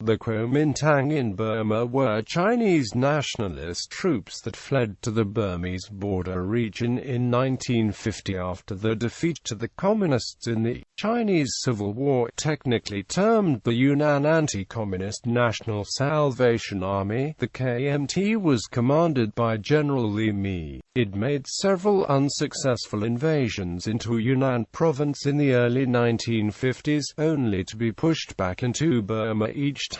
The Kuomintang in Burma were Chinese nationalist troops that fled to the Burmese border region in 1950 after the defeat to the Communists in the Chinese Civil War, technically termed the Yunnan Anti-Communist National Salvation Army. The KMT was commanded by General Li Mi. It made several unsuccessful invasions into Yunnan Province in the early 1950s, only to be pushed back into Burma each time.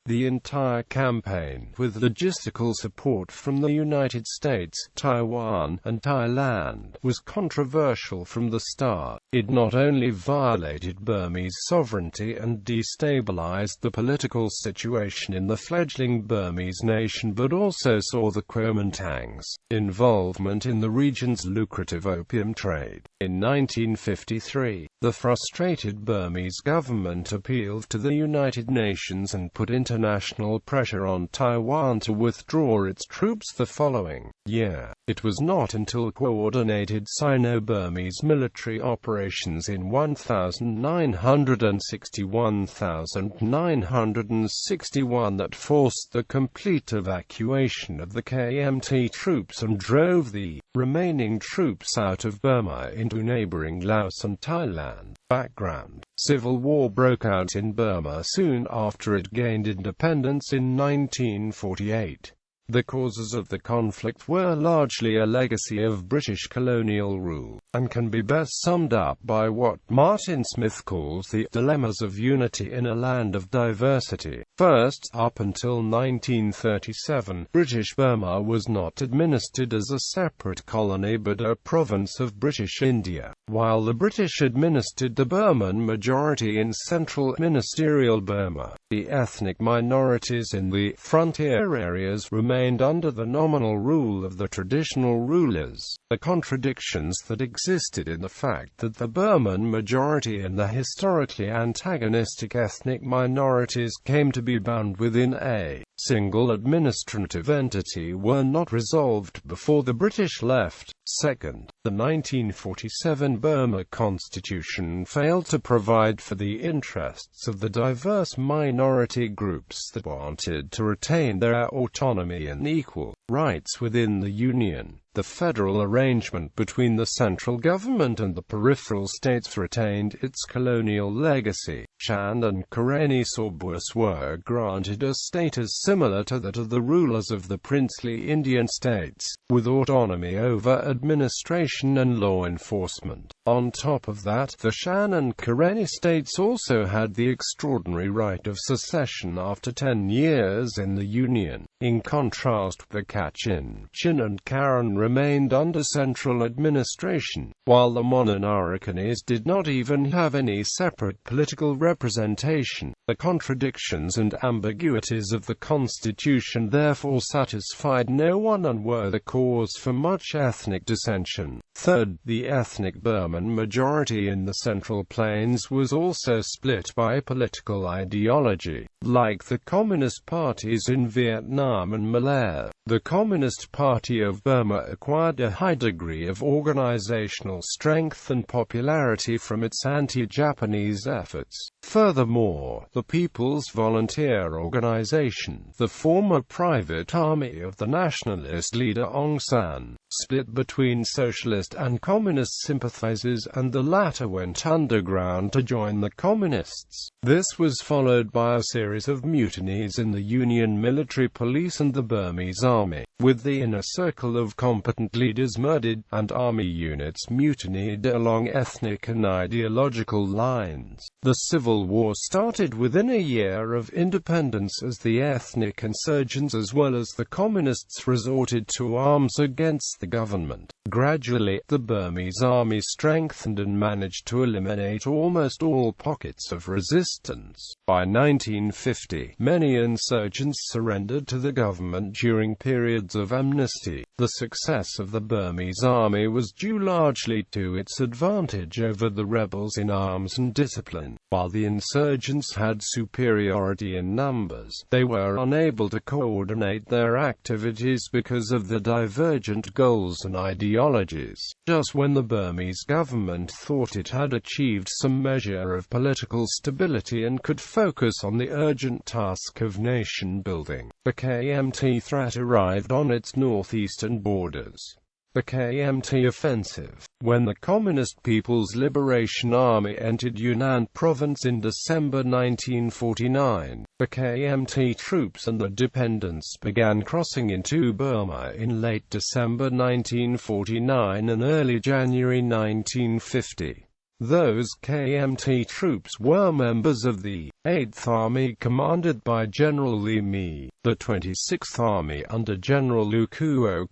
The entire campaign, with logistical support from the United States, Taiwan, and Thailand, was controversial from the start. It not only violated Burmese sovereignty and destabilized the political situation in the fledgling Burmese nation, but also saw the Kuomintang's involvement in the region's lucrative opium trade. In 1953, the frustrated Burmese government appealed to the United Nations and put international pressure on Taiwan to withdraw its troops the following year. It was not until coordinated Sino-Burmese military operations in 1961 that forced the complete evacuation of the KMT troops and drove the remaining troops out of Burma into neighboring Laos and Thailand. Background: Civil war broke out in Burma soon after it gained independence in 1948. The causes of the conflict were largely a legacy of British colonial rule, and can be best summed up by what Martin Smith calls the dilemmas of unity in a land of diversity. First, up until 1937, British Burma was not administered as a separate colony but a province of British India, while the British administered the Burman majority in central ministerial Burma. The ethnic minorities in the frontier areas remained under the nominal rule of the traditional rulers. The contradictions that existed in the fact that the Burman majority and the historically antagonistic ethnic minorities came to be bound within a single administrative entity were not resolved before the British left. Second, the 1947 Burma Constitution failed to provide for the interests of the diverse minority groups that wanted to retain their autonomy and equal rights within the Union. The federal arrangement between the central government and the peripheral states retained its colonial legacy. Shan and Karenni Sorbus were granted a status similar to that of the rulers of the princely Indian states, with autonomy over administration and law enforcement. On top of that, the Shan and Karenni states also had the extraordinary right of secession after 10 years in the Union. In contrast, the Kachin, Chin and Karen remained under central administration, while the Mononarikanis did not even have any separate political representation. The contradictions and ambiguities of the Constitution therefore satisfied no one and were the cause for much ethnic dissension. Third, the ethnic Burman majority in the Central Plains was also split by political ideology. Like the Communist parties in Vietnam and Malaya, the Communist Party of Burma acquired a high degree of organizational strength and popularity from its anti-Japanese efforts. Furthermore, the People's Volunteer Organization, the former private army of the nationalist leader Aung San, split between socialist and communist sympathizers, and the latter went underground to join the communists. This was followed by a series of mutinies in the Union military police and the Burmese army, with the inner circle of competent leaders murdered, and army units mutinied along ethnic and ideological lines. The Civil War started within a year of independence as the ethnic insurgents as well as the communists resorted to arms against the government. Gradually, the Burmese army strengthened and managed to eliminate almost all pockets of resistance. By 1950, many insurgents surrendered to the government during periods methods of amnesty. The success of the Burmese army was due largely to its advantage over the rebels in arms and discipline. While the insurgents had superiority in numbers, they were unable to coordinate their activities because of the divergent goals and ideologies. Just when the Burmese government thought it had achieved some measure of political stability and could focus on the urgent task of nation-building, the Kmt threat arrived on its northeastern borders. The Kmt Offensive. When the Communist People's Liberation Army entered Yunnan Province in December 1949, the Kmt troops and the dependents began crossing into Burma in late December 1949 and early January 1950. Those Kmt troops were members of the 8th Army commanded by General Li Mi, the 26th Army under General Lu Kuo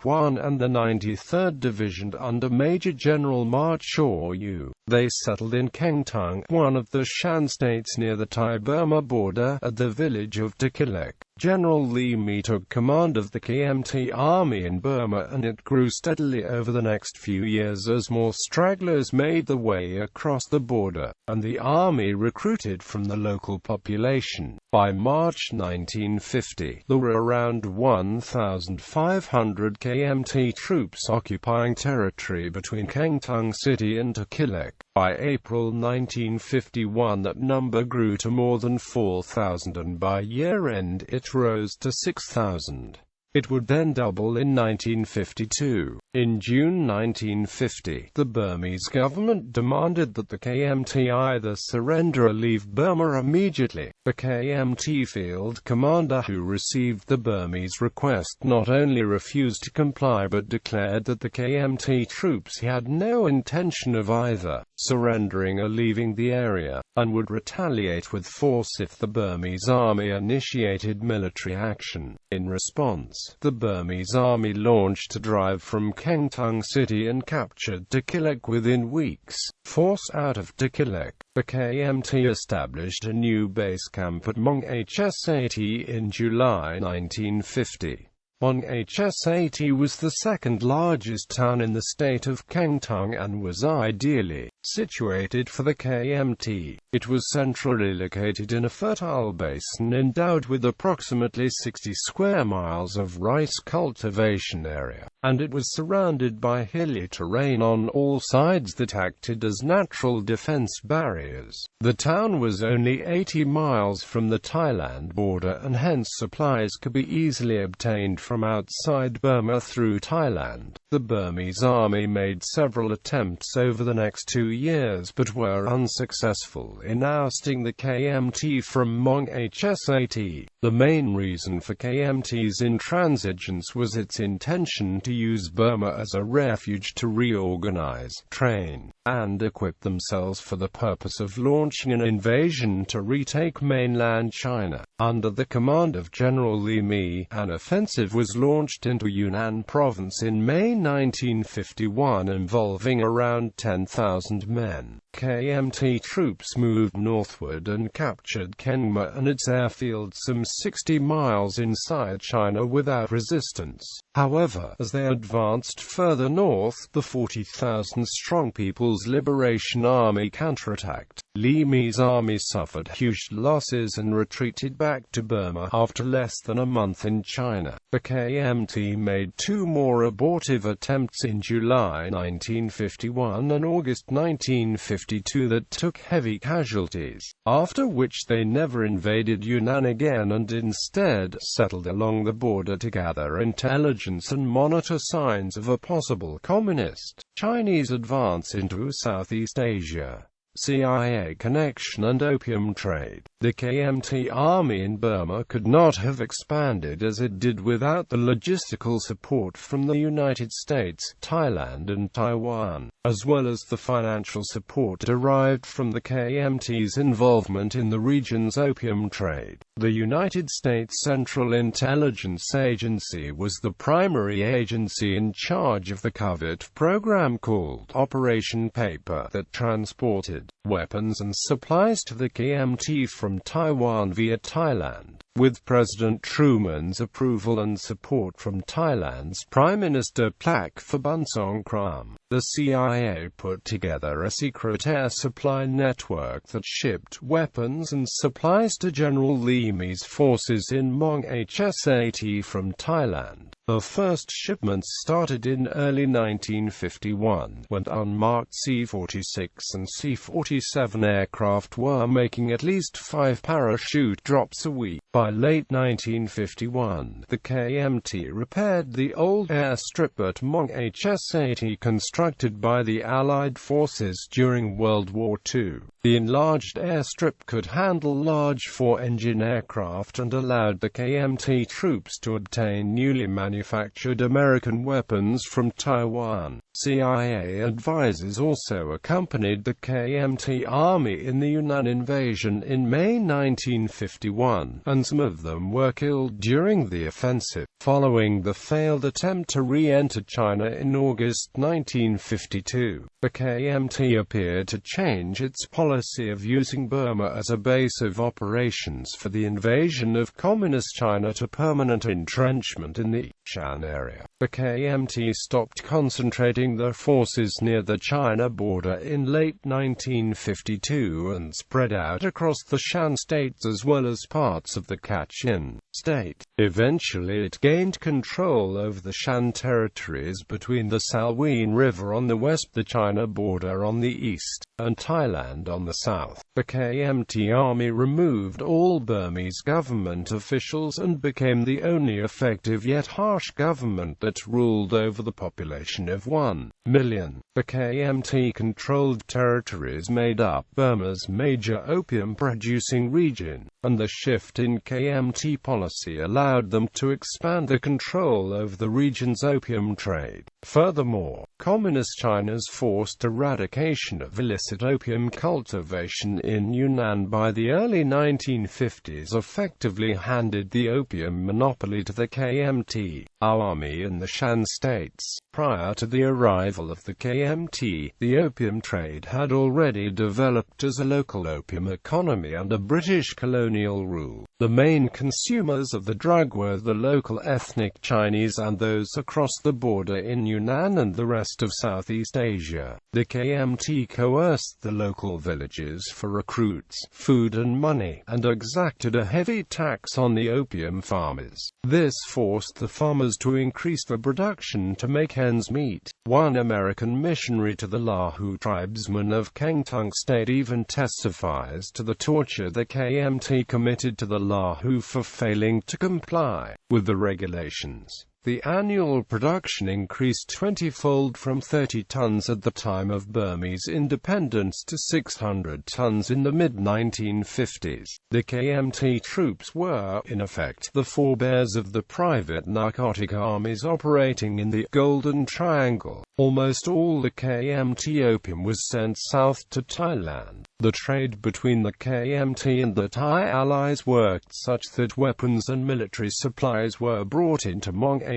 and the 93rd Division under Major General Ma Chaw-yu. They settled in Kuomintang, one of the Shan states near the Thai-Burma border, at the village of Tekilek. General Li Mi took command of the Kmt army in Burma, and it grew steadily over the next few years as more stragglers made the way across the border, and the army recruited from the local population. By March 1950, there were around 1,500 Kmt troops occupying territory between Kuomintang City and Tekilek. By April 1951 that number grew to more than 4,000 and by year-end it rose to 6,000. It would then double in 1952. In June 1950, the Burmese government demanded that the Kmt either surrender or leave Burma immediately. The Kmt field commander who received the Burmese request not only refused to comply but declared that the Kmt troops had no intention of either surrendering or leaving the area, and would retaliate with force if the Burmese army initiated military action. In response, the Burmese army launched a drive from Kuomintang City and captured Tekilek within weeks. Forced out of Tekilek, the Kmt established a new base camp at Mong-Hsat in July 1950. Mong-Hsat was the second largest town in the state of Kuomintang and was ideally situated for the Kmt. It was centrally located in a fertile basin endowed with approximately 60 square miles of rice cultivation area, and it was surrounded by hilly terrain on all sides that acted as natural defense barriers. The town was only 80 miles from the Thailand border, and hence supplies could be easily obtained from outside Burma through Thailand. The Burmese army made several attempts over the next 2 years but were unsuccessful in ousting the Kmt from Mong-Hsat. The main reason for Kmt's intransigence was its intention to use Burma as a refuge to reorganize, train, and equip themselves for the purpose of launching an invasion to retake mainland China. Under the command of General Li Mi, an offensive was launched into Yunnan Province in May 1951 involving around 10,000 men. Kmt troops moved northward and captured Kmt and its airfield some 60 miles inside China without resistance. However, as they advanced further north, the 40,000-strong People's Liberation Army counterattacked. Li Mi's army suffered huge losses and retreated back to Burma after less than a month in China. The Kmt made 2 more abortive attempts in July 1951 and August 1952 that took heavy casualties, after which they never invaded Yunnan again and instead settled along the border to gather intelligence and monitor signs of a possible communist Chinese advance into Southeast Asia. CIA connection and opium trade. The Kmt army in Burma could not have expanded as it did without the logistical support from the United States, Thailand and Taiwan, as well as the financial support derived from the Kmt's involvement in the region's opium trade. The United States Central Intelligence Agency was the primary agency in charge of the covert program called Operation Paper that transported weapons and supplies to the Kmt from Taiwan via Thailand. With President Truman's approval and support from Thailand's Prime Minister Prakpa Bunsongkhram, the CIA put together a secret air supply network that shipped weapons and supplies to General Li Mi's forces in Mong-Hsat from Thailand. The first shipments started in early 1951, when unmarked C-46 and C-47 aircraft were making at least 5 parachute drops a week. By late 1951, the KMT repaired the old airstrip at Mong-Hsat constructed by the Allied forces during World War II. The enlarged airstrip could handle large 4-engine aircraft and allowed the KMT troops to obtain newly manufactured American weapons from Taiwan. CIA advisors also accompanied the KMT army in the Yunnan invasion in May 1951, and some of them were killed during the offensive. Following the failed attempt to re-enter China in August 1952, the KMT appeared to change its policy of using Burma as a base of operations for the invasion of Communist China to permanent entrenchment in the Shan area. The KMT stopped concentrating their forces near the China border in late 1952 and spread out across the Shan states as well as parts of the Kachin state. Eventually it gained control over the Shan territories between the Salween River on the west, the China border on the east, and Thailand on the south. The KMT army removed all Burmese government officials and became the only effective yet harsh government that ruled over the population of 1 million. The KMT-controlled territories made up Burma's major opium-producing region, and the shift in KMT policy allowed them to expand the control over the region's opium trade. Furthermore, Communist China's forced eradication of illicit opium cultivation in Yunnan by the early 1950s effectively handed the opium monopoly to the KMT army in the Shan states. Prior to the arrival of the KMT, the opium trade had already developed as a local opium economy under British colonial rule. The main consumers of the drug were the local ethnic Chinese and those across the border in Yunnan and the rest of Southeast Asia. The KMT coerced the local villages for recruits, food and money, and exacted a heavy tax on the opium farmers. This forced the farmers to increase the production to make ends meet. One American missionary to the Lahu tribesmen of Kuomintang state even testifies to the torture the KMT committed to the Lahu for failing to comply with the regulations. The annual production increased 20-fold from 30 tons at the time of Burmese independence to 600 tons in the mid-1950s. The KMT troops were, in effect, the forebears of the private narcotic armies operating in the Golden Triangle. Almost all the KMT opium was sent south to Thailand. The trade between the KMT and the Thai allies worked such that weapons and military supplies were brought into Mong-Hsat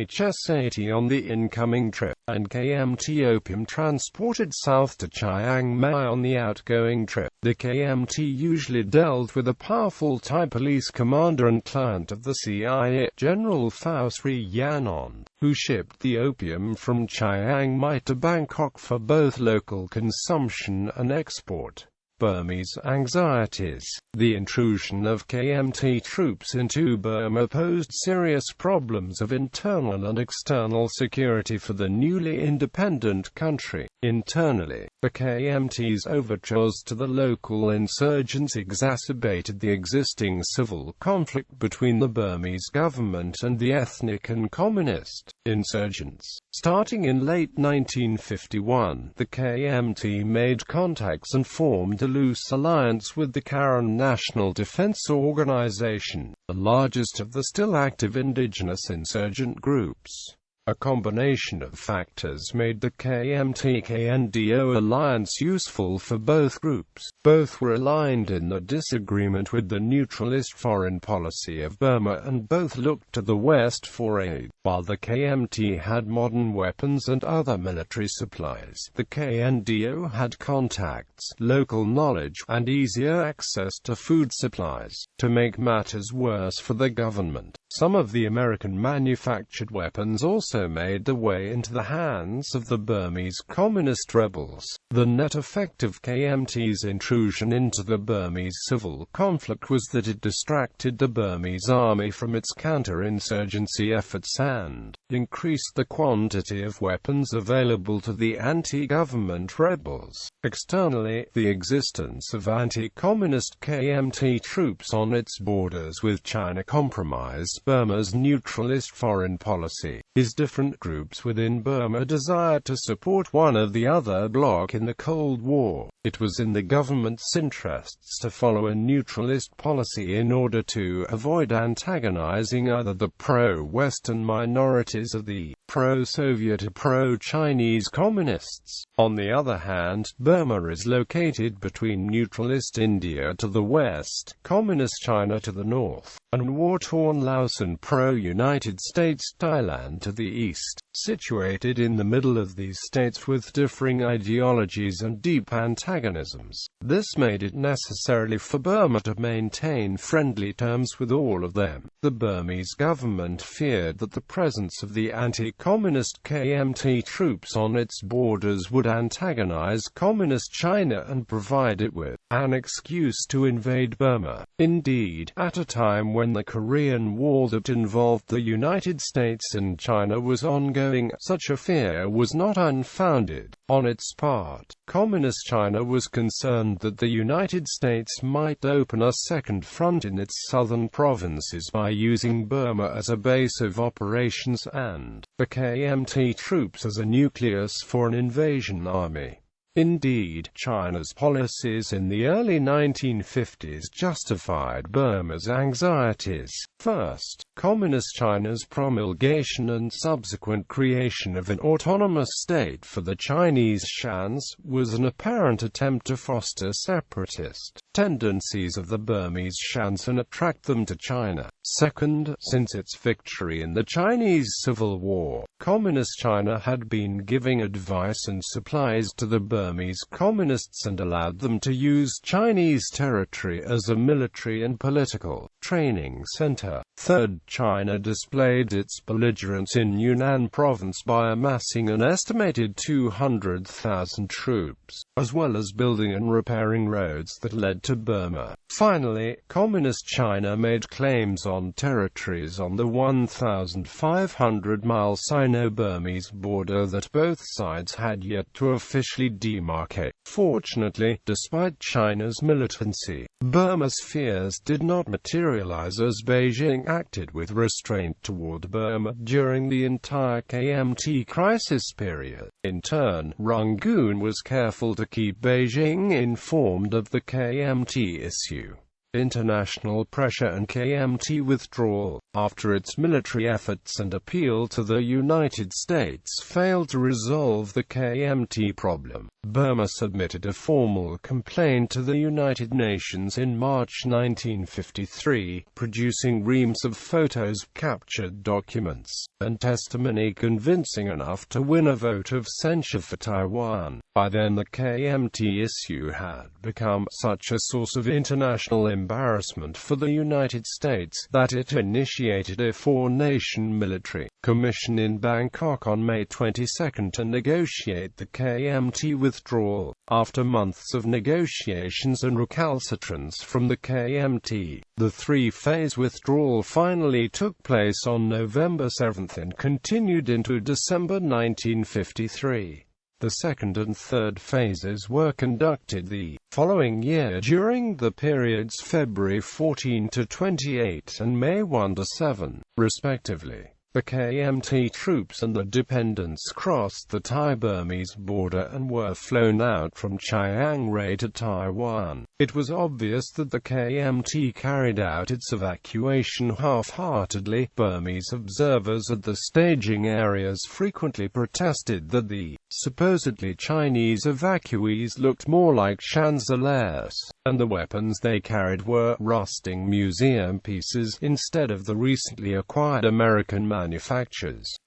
on the incoming trip, and KMT opium transported south to Chiang Mai on the outgoing trip. The KMT usually dealt with a powerful Thai police commander and client of the CIA, General Li Mi.It, who shipped the opium from Chiang Mai to Bangkok for both local consumption and export. Burmese anxieties. The intrusion of KMT troops into Burma posed serious problems of internal and external security for the newly independent country. Internally, the KMT's overtures to the local insurgents exacerbated the existing civil conflict between the Burmese government and the ethnic and communist insurgents. Starting in late 1951, the KMT made contacts and formed a loose alliance with the Karen National Defense Organization, the largest of the still active indigenous insurgent groups. A combination of factors made the KMT-KNDO alliance useful for both groups. Both were aligned in the disagreement with the neutralist foreign policy of Burma, and both looked to the West for aid. While the KMT had modern weapons and other military supplies, the KNDO had contacts, local knowledge, and easier access to food supplies. To make matters worse for the government, some of the American-manufactured weapons also made their way into the hands of the Burmese communist rebels. The net effect of KMT's intrusion into the Burmese civil conflict was that it distracted the Burmese army from its counter-insurgency efforts and increased the quantity of weapons available to the anti-government rebels. Externally, the existence of anti-communist KMT troops on its borders with China compromised Burma's neutralist foreign policy. As different groups within Burma desired to support one or the other bloc in the Cold War, it was in the government's interests to follow a neutralist policy in order to avoid antagonizing either the pro-Western minorities or the pro-Soviet or pro-Chinese communists. On the other hand, Burma is located between neutralist India to the west, communist China to the north, and war-torn Laos and pro-United States Thailand to the east. Situated in the middle of these states with differing ideologies and deep antagonisms, this made it necessary for Burma to maintain friendly terms with all of them. The Burmese government feared that the presence of the anti-communist KMT troops on its borders would antagonize communist China and provide it with an excuse to invade Burma. Indeed, at a time when the Korean War that involved the United States and China was ongoing, such a fear was not unfounded. On its part, Communist China was concerned that the United States might open a second front in its southern provinces by using Burma as a base of operations and the KMT troops as a nucleus for an invasion army. Indeed, China's policies in the early 1950s justified Burma's anxieties. First, Communist China's promulgation and subsequent creation of an autonomous state for the Chinese Shans was an apparent attempt to foster separatist tendencies of the Burmese Shans and attract them to China. Second, since its victory in the Chinese Civil War, Communist China had been giving advice and supplies to the Burmese communists and allowed them to use Chinese territory as a military and political training center. Third, China displayed its belligerence in Yunnan Province by amassing an estimated 200,000 troops, as well as building and repairing roads that led to Burma. Finally, Communist China made claims on territories on the 1,500-mile Sino-Burmese border that both sides had yet to officially demarcate. Fortunately, despite China's militancy, Burma's fears did not materialize as Beijing acted with restraint toward Burma during the entire KMT crisis period. In turn, Rangoon was careful to keep Beijing informed of the KMT issue. International pressure and KMT withdrawal, after its military efforts and appeal to the United States failed to resolve the KMT problem. Burma submitted a formal complaint to the United Nations in March 1953, producing reams of photos, captured documents, and testimony convincing enough to win a vote of censure for Taiwan. By then the KMT issue had become such a source of international embarrassment for the United States that it initiated a four-nation military commission in Bangkok on May 22 to negotiate the KMT withdrawal. After months of negotiations and recalcitrance from the KMT, the three-phase withdrawal finally took place on November 7 and continued into December 1953. The second and third phases were conducted the following year during the periods February 14 to 28 and May 1 to 7, respectively. The KMT troops and the dependents crossed the Thai-Burmese border and were flown out from Chiang Rai to Taiwan. It was obvious that the KMT carried out its evacuation half-heartedly. Burmese observers at the staging areas frequently protested that the supposedly Chinese evacuees looked more like chancelleries, and the weapons they carried were rusting museum pieces instead of the recently acquired American manufactures.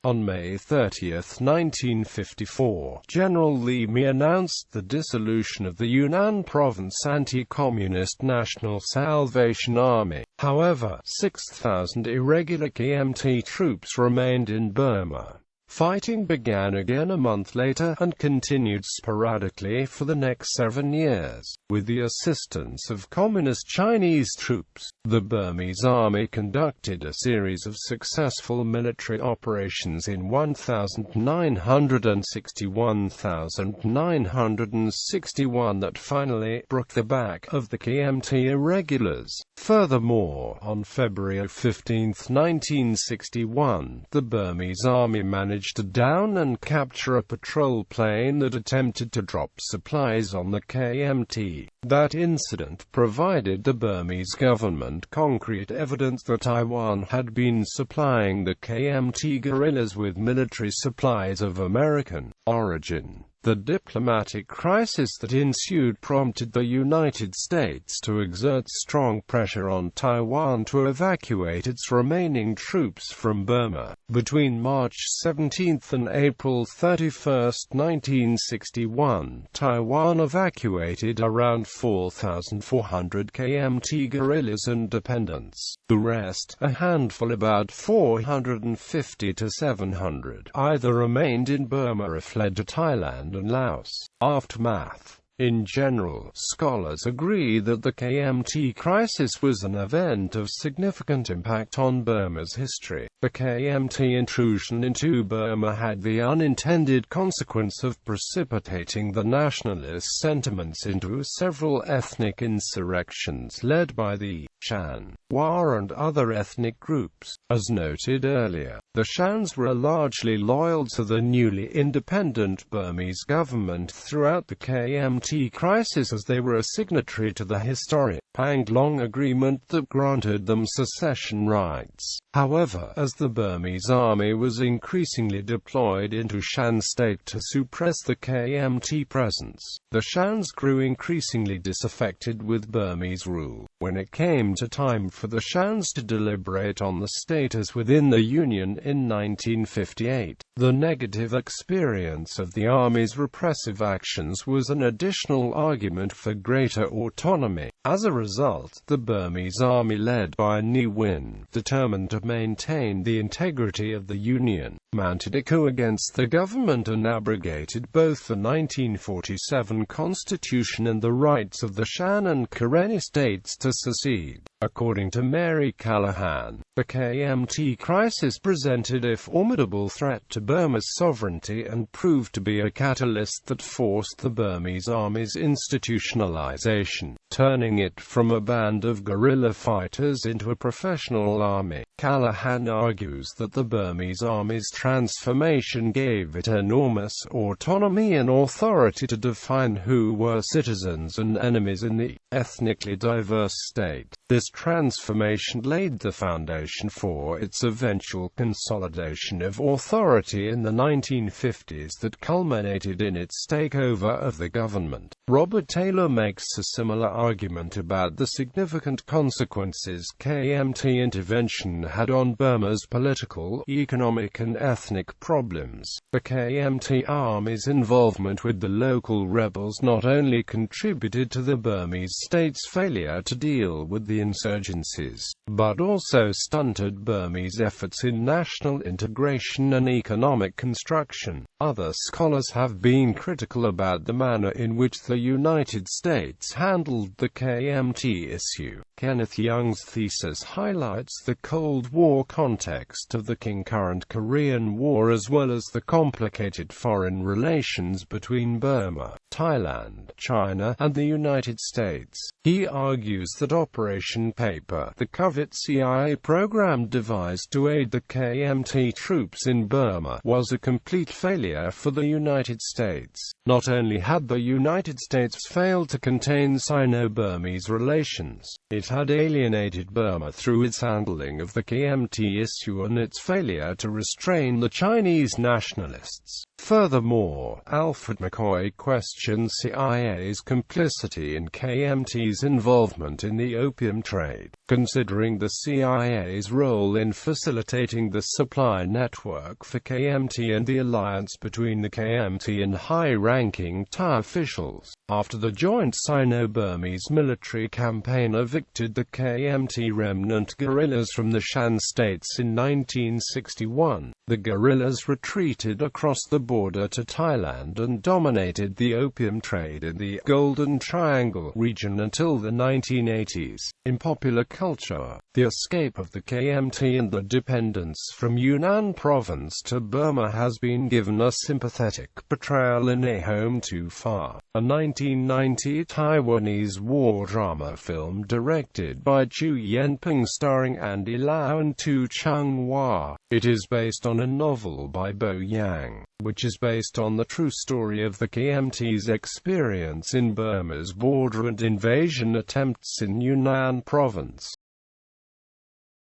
On May 30, 1954, General Li Mi announced the dissolution of the Yunnan Province anti-communist National Salvation Army. However, 6,000 irregular KMT troops remained in Burma. Fighting began again a month later, and continued sporadically for the next 7 years. With the assistance of Communist Chinese troops, the Burmese army conducted a series of successful military operations in 1961 that finally broke the back of the KMT irregulars. Furthermore, on February 15, 1961, the Burmese army managed to down and capture a patrol plane that attempted to drop supplies on the KMT. That incident provided the Burmese government concrete evidence that Taiwan had been supplying the KMT guerrillas with military supplies of American origin. The diplomatic crisis that ensued prompted the United States to exert strong pressure on Taiwan to evacuate its remaining troops from Burma. Between March 17 and April 31, 1961, Taiwan evacuated around 4,400 KMT guerrillas and dependents. The rest, a handful about 450 to 700, either remained in Burma or fled to Thailand and Laos. Aftermath. In general, scholars agree that the KMT crisis was an event of significant impact on Burma's history. The KMT intrusion into Burma had the unintended consequence of precipitating the nationalist sentiments into several ethnic insurrections led by the Shan, Wa and other ethnic groups. As noted earlier, the Shans were largely loyal to the newly independent Burmese government throughout the KMT crisis, as they were a signatory to the historic Panglong Agreement that granted them secession rights. However, as the Burmese army was increasingly deployed into Shan state to suppress the KMT presence, the Shans grew increasingly disaffected with Burmese rule. When it came to time for the Shans to deliberate on the status within the Union in 1958, the negative experience of the army's repressive actions was an additional argument for greater autonomy. As a result, the Burmese army led by Ne Win, determined to maintain the integrity of the Union, mounted a coup against the government and abrogated both the 1947 Constitution and the rights of the Shan and Karenni states to secede. According to Mary Callahan, the KMT crisis presented a formidable threat to Burma's sovereignty and proved to be a catalyst that forced the Burmese army's institutionalization, turning it from a band of guerrilla fighters into a professional army. Callahan argues that the Burmese army's transformation gave it enormous autonomy and authority to define who were citizens and enemies in the ethnically diverse state. This transformation laid the foundation for its eventual consolidation of authority in the 1950s that culminated in its takeover of the government. Robert Taylor makes a similar argument about the significant consequences KMT intervention had on Burma's political, economic and ethnic problems. The KMT army's involvement with the local rebels not only contributed to the Burmese state's failure to deal with the insurgencies, but also stunted Burmese efforts in national integration and economic construction. Other scholars have been critical about the manner in which the United States handled the KMT issue. Kenneth Young's thesis highlights the Cold War context of the concurrent Korean War as well as the complicated foreign relations between Burma, Thailand, China, and the United States. He argues that Operation Paper, the covert CIA program devised to aid the KMT troops in Burma, was a complete failure for the United States. Not only had the United States failed to contain Sino-Burmese relations, it had alienated Burma through its handling of the KMT issue and its failure to restrain the Chinese Nationalists. Furthermore, Alfred McCoy questions CIA's complicity in KMT's involvement in the opium trade, considering the CIA's role in facilitating the supply network for KMT and the alliance between the KMT and high-ranking Thai officials. After the joint Sino-Burmese military campaign evicted the KMT remnant guerrillas from the Shan states in 1961, the guerrillas retreated across the border to Thailand and dominated the opium trade in the Golden Triangle region until the 1980s. In popular culture, the escape of the KMT and the dependence from Yunnan Province to Burma has been given a sympathetic portrayal in A Home Too Far, a 1990 Taiwanese war drama film directed by Chu Yenping starring Andy Lau and Tu Chung Hua. It is based on a novel by Bo Yang, which is based on the true story of the KMT's experience in Burma's border and invasion attempts in Yunnan Province.